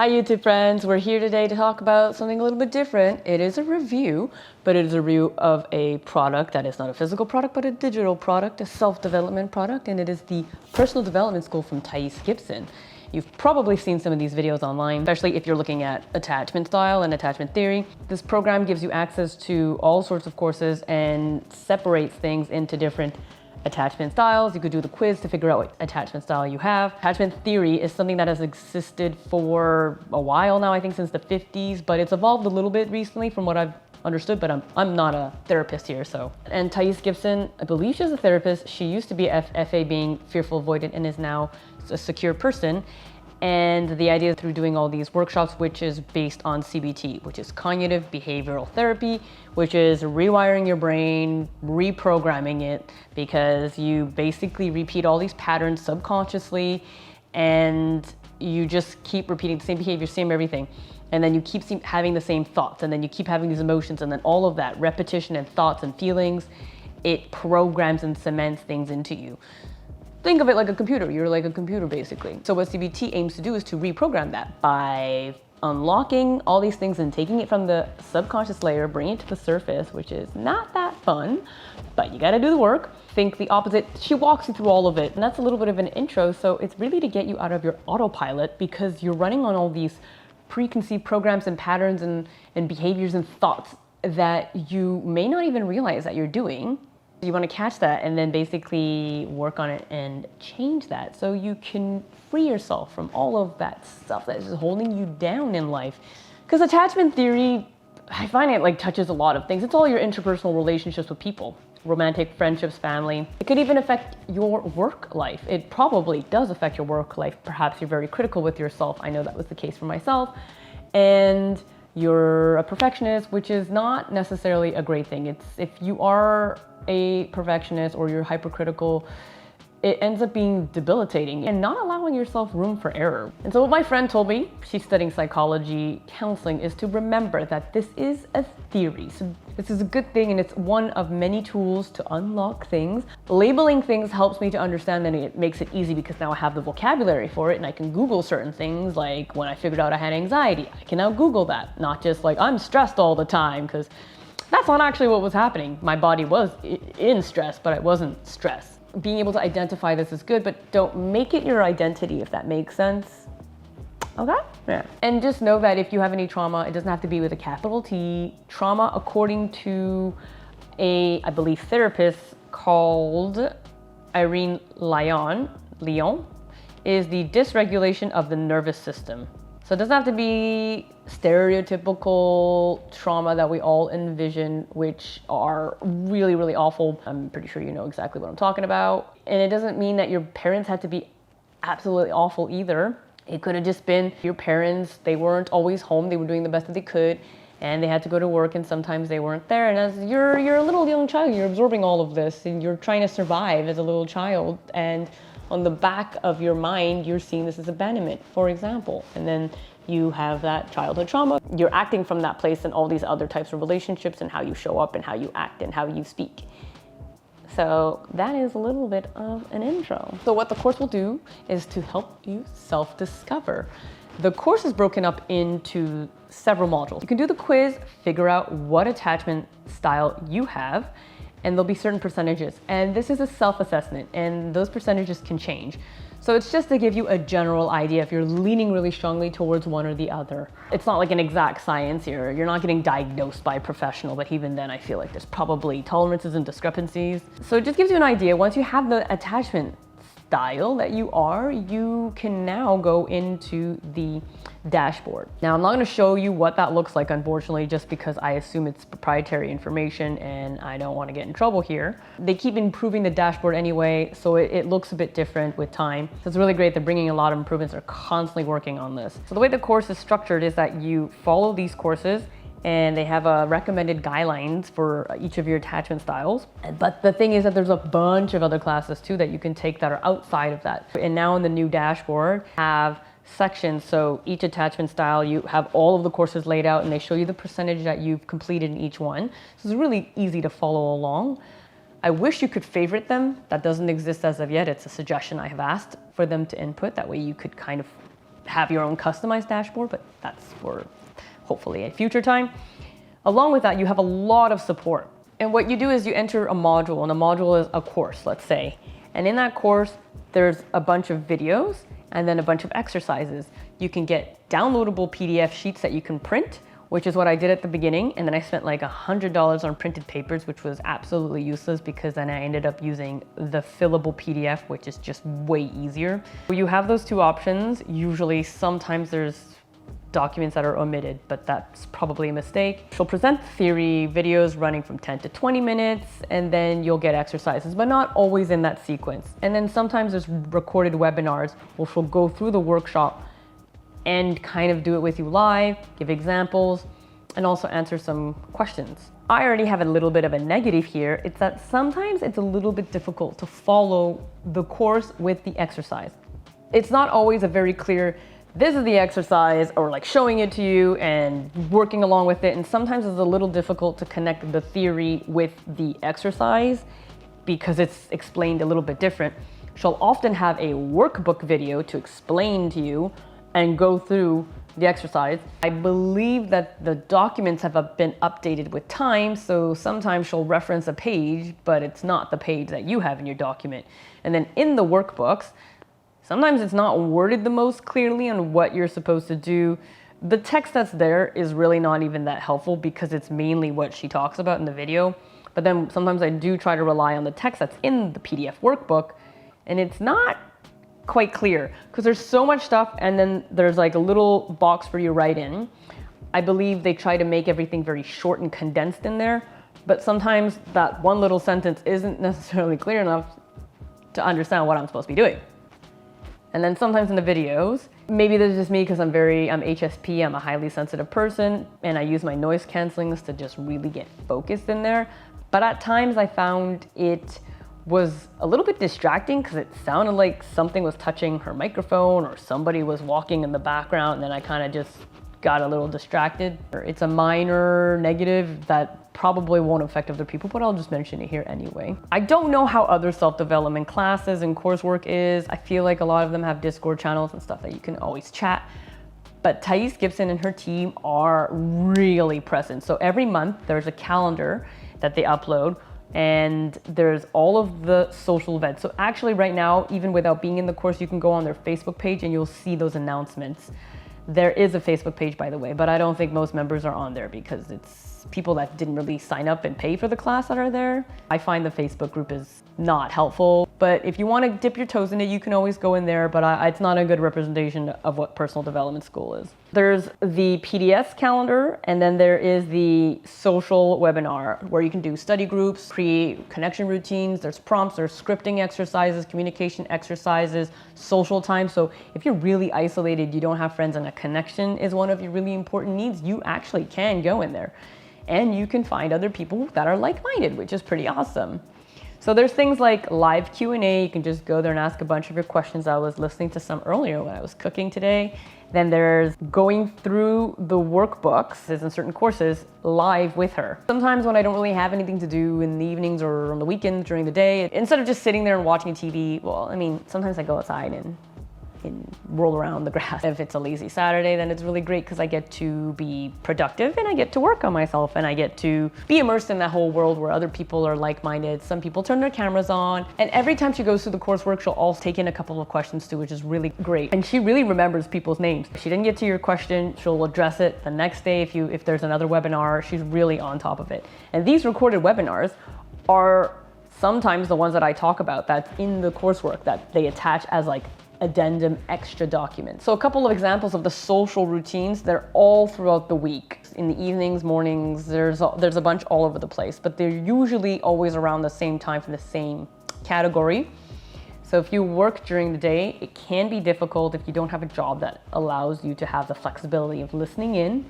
Hi YouTube friends, we're here today to talk about something a little bit different. It is a review, but it is a review of a product that is not a physical product, but a digital product, a self-development product, and it is the Personal Development School from Thais Gibson. You've probably seen some of these videos online, especially if you're looking at attachment style and attachment theory. This program gives you access to all sorts of courses and separates things into different attachment styles. You could do the quiz to figure out what attachment style you have. Attachment theory is something that has existed for a while now, I think since the 50s, but it's evolved a little bit recently from what I've understood, but I'm not a therapist here, so. And Thais Gibson, I believe she's a therapist. She used to be a FA, being fearful avoidant, and is now a secure person. And the idea through doing all these workshops, which is based on CBT, which is cognitive behavioral therapy, which is rewiring your brain, reprogramming it, because you basically repeat all these patterns subconsciously and you just keep repeating the same behavior, same everything. And then you keep having the same thoughts, and then you keep having these emotions, and then all of that repetition and thoughts and feelings, it programs and cements things into you. Think of it like a computer. You're like a computer, basically. So what CBT aims to do is to reprogram that by unlocking all these things and taking it from the subconscious layer, bringing it to the surface, which is not that fun, but you gotta do the work. Think the opposite. She walks you through all of it, and that's a little bit of an intro. So it's really to get you out of your autopilot, because you're running on all these preconceived programs and patterns and behaviors and thoughts that you may not even realize that you're doing. You want to catch that and then basically work on it and change that so you can free yourself from all of that stuff that is holding you down in life. Because attachment theory, I find it touches a lot of things. It's all your interpersonal relationships with people, romantic, friendships, family. It could even affect your work life. It probably does affect your work life. Perhaps you're very critical with yourself. I know that was the case for myself. And you're a perfectionist, which is not necessarily a great thing. It's if you are a perfectionist or you're hypercritical, it ends up being debilitating and not allowing yourself room for error. And so what my friend told me, she's studying psychology counseling, is to remember that this is a theory. So this is a good thing, and it's one of many tools to unlock things. Labeling things helps me to understand, and it makes it easy because now I have the vocabulary for it, and I can Google certain things. Like when I figured out I had anxiety, I can now Google that, not just like I'm stressed all the time, because that's not actually what was happening. My body was in stress, but I wasn't stressed. Being able to identify this is good, but don't make it your identity, if that makes sense. Okay? Yeah. And just know that if you have any trauma, it doesn't have to be with a capital T. Trauma, according to I believe, therapist called Irene Lyon, is the dysregulation of the nervous system. So it doesn't have to be stereotypical trauma that we all envision, which are really, really awful. I'm pretty sure you know exactly what I'm talking about. And it doesn't mean that your parents had to be absolutely awful either. It could have just been your parents, they weren't always home, they were doing the best that they could, and they had to go to work, and sometimes they weren't there. And as you're a little young child, you're absorbing all of this, and you're trying to survive as a little child. And on the back of your mind, you're seeing this as abandonment, for example. And then you have that childhood trauma. You're acting from that place in all these other types of relationships, and how you show up and how you act and how you speak. So that is a little bit of an intro. So what the course will do is to help you self-discover. The course is broken up into several modules. You can do the quiz, figure out what attachment style you have, and there'll be certain percentages. And this is a self-assessment, and those percentages can change. So it's just to give you a general idea if you're leaning really strongly towards one or the other. It's not like an exact science here. You're not getting diagnosed by a professional, but even then I feel like there's probably tolerances and discrepancies. So it just gives you an idea. Once you have the attachment style that you are, you can now go into the dashboard. Now, I'm not going to show you what that looks like, unfortunately, just because I assume it's proprietary information and I don't want to get in trouble here. They keep improving the dashboard anyway, so it looks a bit different with time. So it's really great. They're bringing a lot of improvements. They're constantly working on this. So the way the course is structured is that you follow these courses, and they have recommended guidelines for each of your attachment styles. But the thing is that there's a bunch of other classes too that you can take that are outside of that. And now in the new dashboard, have sections. So each attachment style, you have all of the courses laid out, and they show you the percentage that you've completed in each one. So it's really easy to follow along. I wish you could favorite them. That doesn't exist as of yet. It's a suggestion I have asked for them to input. That way you could kind of have your own customized dashboard, but that's for hopefully a future time. Along with that, you have a lot of support. And what you do is you enter a module, and a module is a course, let's say. And in that course, there's a bunch of videos and then a bunch of exercises. You can get downloadable PDF sheets that you can print, which is what I did at the beginning. And then I spent like $100 on printed papers, which was absolutely useless because then I ended up using the fillable PDF, which is just way easier. You have those two options. Usually, sometimes there's documents that are omitted, but that's probably a mistake. She'll present theory videos running from 10 to 20 minutes, and then you'll get exercises, but not always in that sequence. And then sometimes there's recorded webinars where she'll go through the workshop and kind of do it with you live, give examples, and also answer some questions. I already have a little bit of a negative here. It's that sometimes it's a little bit difficult to follow the course with the exercise. It's not always a very clear, this is the exercise, or like showing it to you and working along with it. And sometimes it's a little difficult to connect the theory with the exercise because it's explained a little bit different. She'll often have a workbook video to explain to you and go through the exercise. I believe that the documents have been updated with time, so sometimes she'll reference a page, but it's not the page that you have in your document. And then in the workbooks, sometimes it's not worded the most clearly on what you're supposed to do. The text that's there is really not even that helpful because it's mainly what she talks about in the video. But then sometimes I do try to rely on the text that's in the PDF workbook, and it's not quite clear because there's so much stuff, and then there's like a little box for you to write in. I believe they try to make everything very short and condensed in there, but sometimes that one little sentence isn't necessarily clear enough to understand what I'm supposed to be doing. And then sometimes in the videos, maybe this is just me because I'm HSP, I'm a highly sensitive person, and I use my noise cancellings to just really get focused in there. But at times I found it was a little bit distracting because it sounded like something was touching her microphone or somebody was walking in the background, and then I kind of just got a little distracted. It's a minor negative that probably won't affect other people, but I'll just mention it here anyway. I don't know how other self-development classes and coursework is. I feel like a lot of them have Discord channels and stuff that you can always chat. But Thais Gibson and her team are really present. So every month there's a calendar that they upload, and there's all of the social events. So actually right now, even without being in the course, you can go on their Facebook page and you'll see those announcements. There is a Facebook page, by the way, but I don't think most members are on there because it's people that didn't really sign up and pay for the class that are there. I find the Facebook group is not helpful, but if you want to dip your toes in it, you can always go in there, but it's not a good representation of what personal development school is. There's the PDS calendar, and then there is the social webinar where you can do study groups, create connection routines, there's prompts, there's scripting exercises, communication exercises, social time. So if you're really isolated, you don't have friends, and a connection is one of your really important needs, you actually can go in there. And you can find other people that are like-minded, which is pretty awesome. So there's things like live Q&A. You can just go there and ask a bunch of your questions. I was listening to some earlier when I was cooking today. Then there's going through the workbooks in certain courses live with her. Sometimes when I don't really have anything to do in the evenings or on the weekends during the day, instead of just sitting there and watching TV, well, I mean, sometimes I go outside and roll around the grass. If it's a lazy Saturday, then it's really great because I get to be productive and I get to work on myself and I get to be immersed in that whole world where other people are like-minded. Some people turn their cameras on, and every time she goes through the coursework, she'll also take in a couple of questions too, which is really great. And she really remembers people's names. If she didn't get to your question, she'll address it the next day. If there's another webinar, she's really on top of it. And these recorded webinars are sometimes the ones that I talk about that's in the coursework that they attach as like addendum extra documents. So a couple of examples of the social routines, they're all throughout the week. In the evenings, mornings, there's a bunch all over the place, but they're usually always around the same time for the same category. So if you work during the day, it can be difficult if you don't have a job that allows you to have the flexibility of listening in.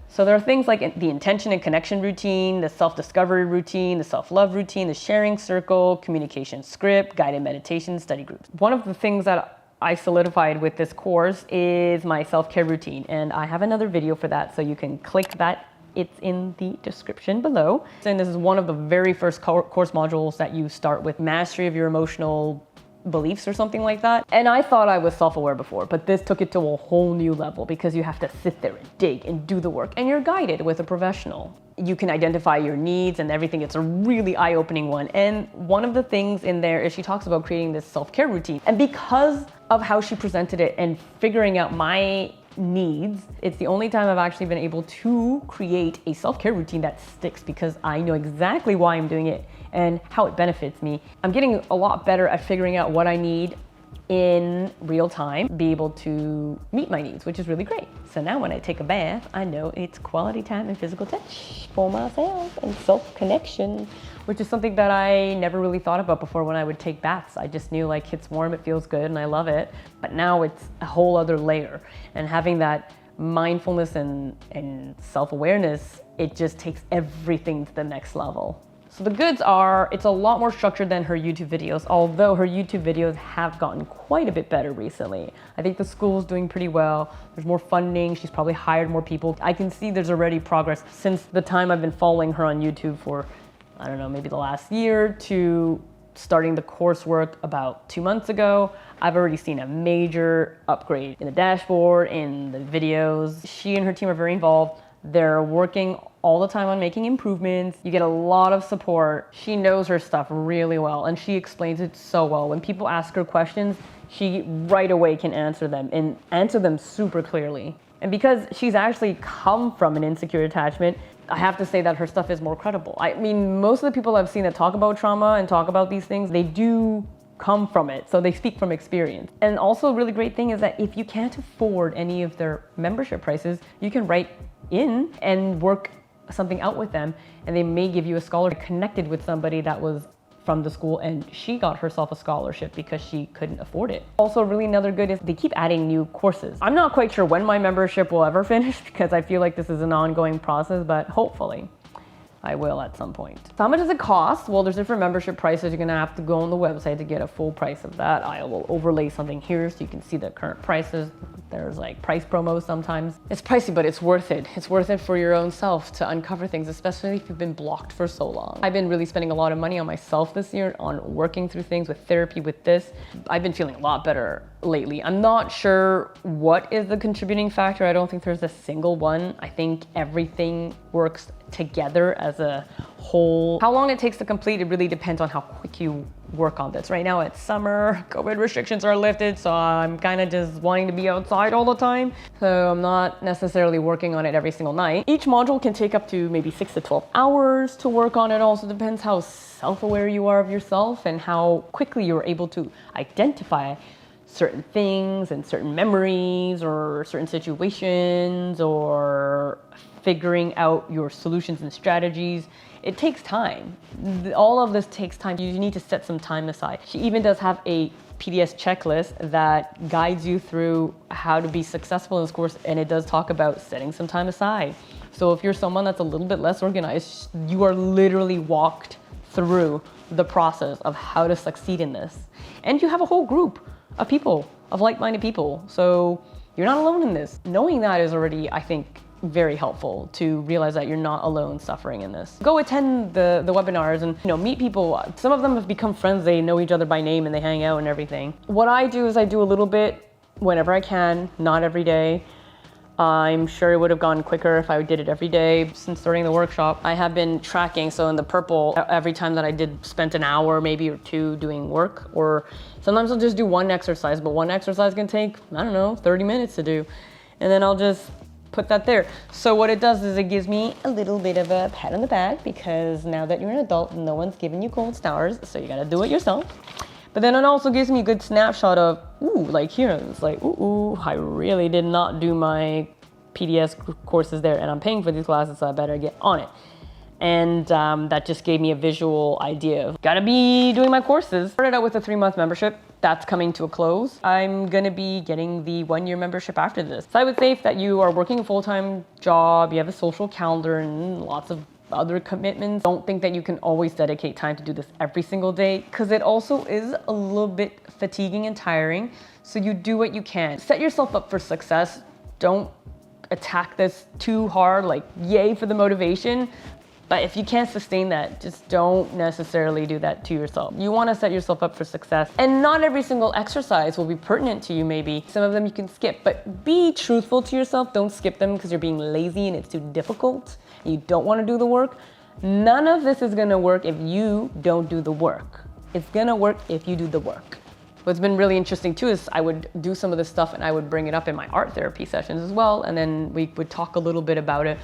So there are things like the intention and connection routine, the self-discovery routine, the self-love routine, the sharing circle, communication script, guided meditation, study groups. One of the things that I solidified with this course is my self-care routine, and I have another video for that, so you can click that. It's in the description below. And this is one of the very first course modules that you start with mastery of your emotional beliefs or something like that. And I thought I was self-aware before, but this took it to a whole new level because you have to sit there and dig and do the work, and you're guided with a professional. You can identify your needs and everything. It's a really eye-opening one. And one of the things in there is she talks about creating this self-care routine. And because of how she presented it and figuring out my needs, it's the only time I've actually been able to create a self-care routine that sticks because I know exactly why I'm doing it and how it benefits me. I'm getting a lot better at figuring out what I need in real time, be able to meet my needs, which is really great. So now when I take a bath, I know it's quality time and physical touch for myself and self-connection, which is something that I never really thought about before when I would take baths. I just knew like it's warm, it feels good, and I love it. But now it's a whole other layer. And having that mindfulness and self-awareness, it just takes everything to the next level. So the goods are, it's a lot more structured than her YouTube videos, although her YouTube videos have gotten quite a bit better recently. I think the school's doing pretty well. There's more funding. She's probably hired more people. I can see there's already progress since the time I've been following her on YouTube for, I don't know, maybe the last year to starting the coursework about 2 months ago. I've already seen a major upgrade in the dashboard, in the videos. She and her team are very involved. They're working all the time on making improvements. You get a lot of support. She knows her stuff really well and she explains it so well. When people ask her questions, she right away can answer them and answer them super clearly. And because she's actually come from an insecure attachment, I have to say that her stuff is more credible. I mean, most of the people I've seen that talk about trauma and talk about these things, they do come from it. So they speak from experience. And also a really great thing is that if you can't afford any of their membership prices, you can write in and work something out with them, and they may give you a scholarship. Connected with somebody that was from the school and she got herself a scholarship because she couldn't afford it. Also really another good is they keep adding new courses. I'm not quite sure when my membership will ever finish because I feel like this is an ongoing process, but hopefully I will at some point. So how much does it cost? Well, there's different membership prices. You're gonna have to go on the website to get a full price of that. I will overlay something here so you can see the current prices. There's like price promos sometimes. It's pricey, but it's worth it. It's worth it for your own self to uncover things, especially if you've been blocked for so long. I've been really spending a lot of money on myself this year on working through things with therapy with this. I've been feeling a lot better lately. I'm not sure what is the contributing factor. I don't think there's a single one. I think everything works together as a whole. How long it takes to complete, it really depends on how quick you work on this. Right now it's summer, COVID restrictions are lifted, so I'm kind of just wanting to be outside all the time. So I'm not necessarily working on it every single night. Each module can take up to maybe 6 to 12 hours to work on it. Also depends how self-aware you are of yourself and how quickly you're able to identify certain things and certain memories or certain situations or figuring out your solutions and strategies. It takes time. All of this takes time. You need to set some time aside. She even does have a PDS checklist that guides you through how to be successful in this course, and it does talk about setting some time aside. So if you're someone that's a little bit less organized, you are literally walked through the process of how to succeed in this. And you have a whole group of people, of like-minded people. So you're not alone in this. Knowing that is already, I think, very helpful to realize that you're not alone suffering in this. Go attend the webinars and meet people. Some of them have become friends. They know each other by name and they hang out and everything. What I do is I do a little bit whenever I can, not every day. I'm sure it would have gone quicker if I did it every day. Since starting the workshop, I have been tracking. So in the purple, every time that I spent an hour maybe or two doing work, or sometimes I'll just do one exercise, but one exercise can take, I don't know, 30 minutes to do. And then I'll just put that there. So what it does is it gives me a little bit of a pat on the back because now that you're an adult, no one's giving you gold stars, so you gotta do it yourself. But then it also gives me a good snapshot of, ooh, like here, it's like, ooh, I really did not do my PDS courses there and I'm paying for these classes, so I better get on it. And that just gave me a visual idea of gotta be doing my courses. Started out with a 3-month membership. That's coming to a close. I'm gonna be getting the 1-year membership after this. So I would say that you are working a full-time job, you have a social calendar and lots of other commitments. Don't think that you can always dedicate time to do this every single day because it also is a little bit fatiguing and tiring. So you do what you can. Set yourself up for success. Don't attack this too hard, like yay for the motivation. But if you can't sustain that, just don't necessarily do that to yourself. You want to set yourself up for success. And not every single exercise will be pertinent to you maybe. Some of them you can skip, but be truthful to yourself. Don't skip them because you're being lazy and it's too difficult and you don't want to do the work. None of this is going to work if you don't do the work. It's going to work if you do the work. What's been really interesting too is I would do some of this stuff and I would bring it up in my art therapy sessions as well. And then we would talk a little bit about it.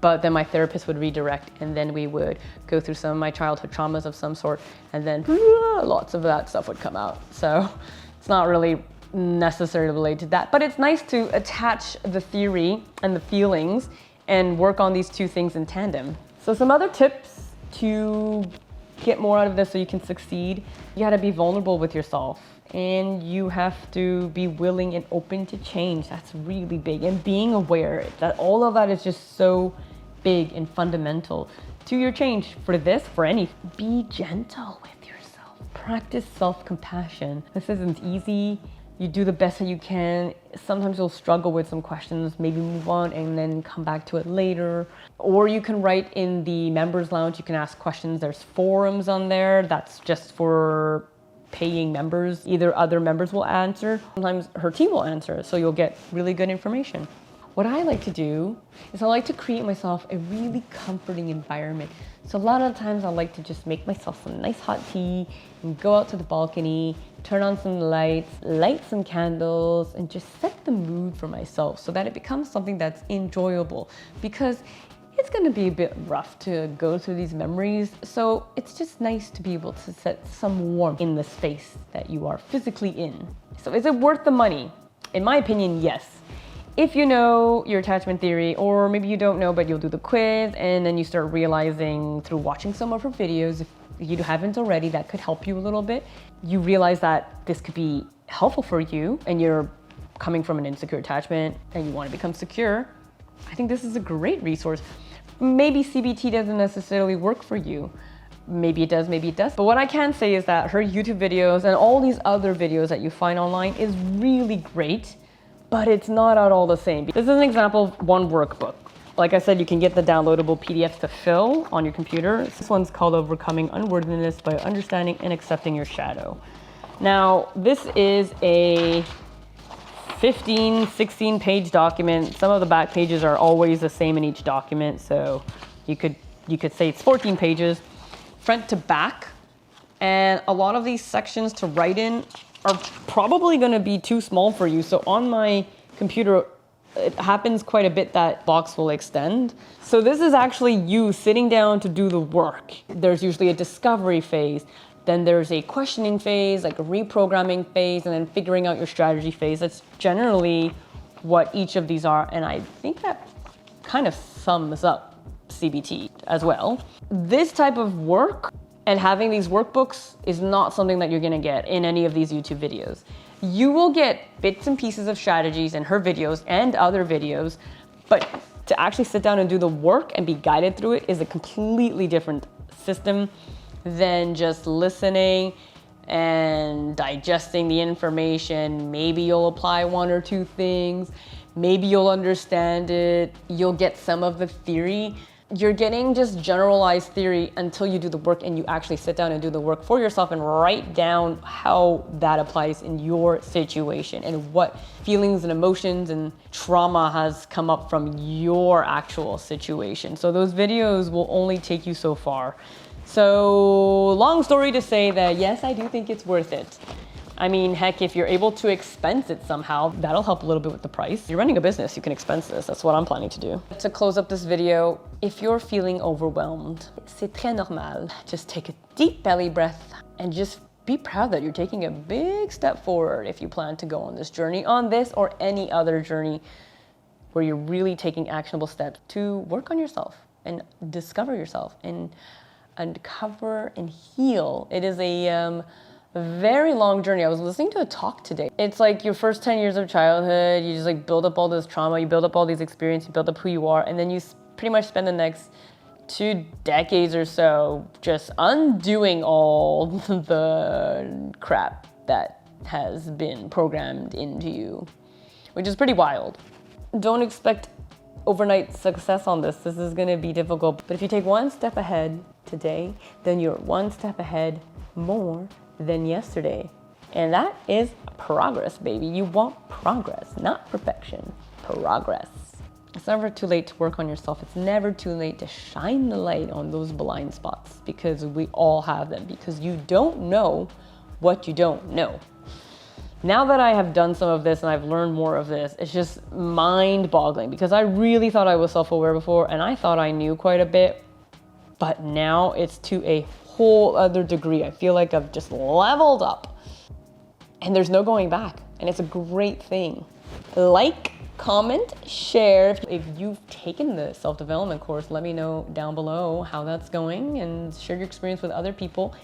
But then my therapist would redirect and then we would go through some of my childhood traumas of some sort and then lots of that stuff would come out. So it's not really necessarily related to that, but it's nice to attach the theory and the feelings and work on these two things in tandem. So some other tips to get more out of this so you can succeed. You gotta be vulnerable with yourself and you have to be willing and open to change. That's really big. And being aware that all of that is just so big and fundamental to your change for this, for any. Be gentle with yourself. Practice self-compassion. This isn't easy. You do the best that you can. Sometimes you'll struggle with some questions, maybe move on and then come back to it later. Or you can write in the members lounge, you can ask questions. There's forums on there. That's just for paying members. Either other members will answer, sometimes her team will answer. So you'll get really good information. What I like to do is I like to create myself a really comforting environment. So a lot of times I like to just make myself some nice hot tea and go out to the balcony, turn on some lights, light some candles, and just set the mood for myself so that it becomes something that's enjoyable, because it's gonna be a bit rough to go through these memories. So it's just nice to be able to set some warmth in the space that you are physically in. So is it worth the money? In my opinion, yes. If you know your attachment theory, or maybe you don't know, but you'll do the quiz and then you start realizing through watching some of her videos, if you haven't already, that could help you a little bit. You realize that this could be helpful for you and you're coming from an insecure attachment and you want to become secure. I think this is a great resource. Maybe CBT doesn't necessarily work for you. Maybe it does, maybe it does. But what I can say is that her YouTube videos and all these other videos that you find online is really great. But it's not at all the same. This is an example of one workbook. Like I said, you can get the downloadable PDFs to fill on your computer. This one's called Overcoming Unworthiness by Understanding and Accepting Your Shadow. Now, this is a 15, 16 page document. Some of the back pages are always the same in each document. So you could say it's 14 pages, front to back. And a lot of these sections to write in are probably gonna be too small for you. So on my computer, it happens quite a bit that box will extend. So this is actually you sitting down to do the work. There's usually a discovery phase. Then there's a questioning phase, like a reprogramming phase, and then figuring out your strategy phase. That's generally what each of these are. And I think that kind of sums up CBT as well. This type of work and having these workbooks is not something that you're gonna get in any of these YouTube videos. You will get bits and pieces of strategies in her videos and other videos, but to actually sit down and do the work and be guided through it is a completely different system than just listening and digesting the information. Maybe you'll apply one or two things, maybe you'll understand it, you'll get some of the theory. You're getting just generalized theory until you do the work and you actually sit down and do the work for yourself and write down how that applies in your situation and what feelings and emotions and trauma has come up from your actual situation. So those videos will only take you so far. So long story to say that yes, I do think it's worth it. I mean, heck, if you're able to expense it somehow, that'll help a little bit with the price. If you're running a business, you can expense this. That's what I'm planning to do. To close up this video, if you're feeling overwhelmed, c'est très normal. Just take a deep belly breath and just be proud that you're taking a big step forward if you plan to go on this journey, on this or any other journey where you're really taking actionable steps to work on yourself and discover yourself and uncover and heal. It is a very long journey. I was listening to a talk today. It's like your first 10 years of childhood, you just like build up all this trauma, you build up all these experiences, you build up who you are, and then you pretty much spend the next 2 decades or so just undoing all the crap that has been programmed into you, which is pretty wild. Don't expect overnight success on this. This is gonna be difficult. But if you take one step ahead today, then you're one step ahead more than yesterday. And that is progress, baby. You want progress, not perfection, progress. It's never too late to work on yourself. It's never too late to shine the light on those blind spots, because we all have them, because you don't know what you don't know. Now that I have done some of this and I've learned more of this, it's just mind-boggling, because I really thought I was self-aware before and I thought I knew quite a bit, but now it's to a whole other degree. I feel like I've just leveled up and there's no going back, and it's a great thing. Like, comment, share. If you've taken the self-development course, let me know down below how that's going and share your experience with other people.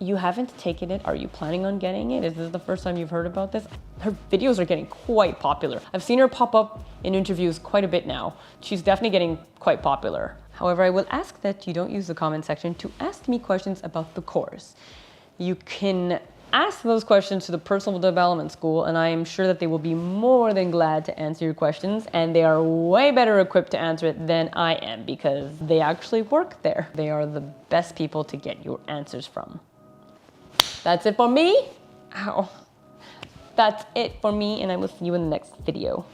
You haven't taken it, are you planning on getting it? Is this the first time you've heard about this? Her videos are getting quite popular. I've seen her pop up in interviews quite a bit now. She's definitely getting quite popular. However, I will ask that you don't use the comment section to ask me questions about the course. You can ask those questions to the Personal Development School, and I am sure that they will be more than glad to answer your questions, and they are way better equipped to answer it than I am, because they actually work there. They are the best people to get your answers from. That's it for me. Ow. That's it for me, and I will see you in the next video.